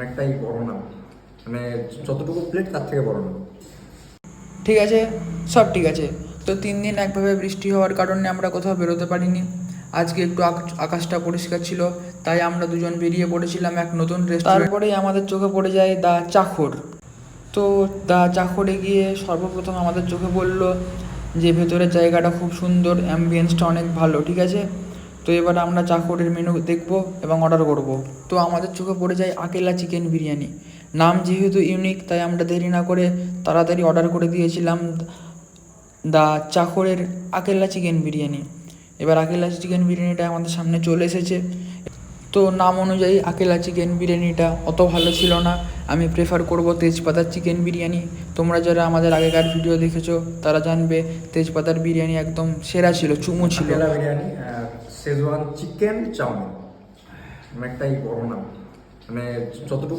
অনেকটাই বড় না, মানে যতটুকু প্লেট তার থেকে বড় না। ঠিক আছে, সব ঠিক আছে। তো 3 দিন একভাবে বৃষ্টি হওয়ার কারণে আমরা কোথাও বেরোতে পারিনি। আজকে একটু আকাশটা পরিষ্কার ছিল, তাই আমরা দুজন বেরিয়ে পড়েছিলাম এক নতুন রেস্টুরেন্ট। তারপরেই আমাদের চোখে পড়ে যায় দা চাখর। তো দা চাখরে গিয়ে সর্বপ্রথম আমাদের চোখে পড়লো যে ভেতরের জায়গাটা খুব সুন্দর, অ্যাম্বিয়েন্সটা অনেক ভালো, ঠিক আছে। তো এবার আমরা চাখরের মেনু দেখব এবং অর্ডার করব। তো আমাদের চোখে পড়ে যায় আকেলা চিকেন বিরিয়ানি। নাম যেহেতু ইউনিক, তাই আমরা দেরি না করে তাড়াতাড়ি অর্ডার করে দিয়েছিলাম দা চাখরের আকেলা চিকেন বিরিয়ানি। এবার আকেলা চিকেন বিরিয়ানিটা আমাদের সামনে চলে এসেছে। তো নাম অনুযায়ী আকেলা চিকেন বিরিয়ানিটা অত ভালো ছিল না। আমি প্রেফার করব তেজপাতার চিকেন বিরিয়ানি। তোমরা যারা আমাদের আগেকার ভিডিও দেখেছো তারা জানবে তেজপাতার বিরিয়ানি একদম সেরা ছিল, চুমু ছিল। আকেলা বিরিয়ানি, শেজওয়ান চিকেন চাউমিন, অনেকটাই বড় না, মানে যতটুকু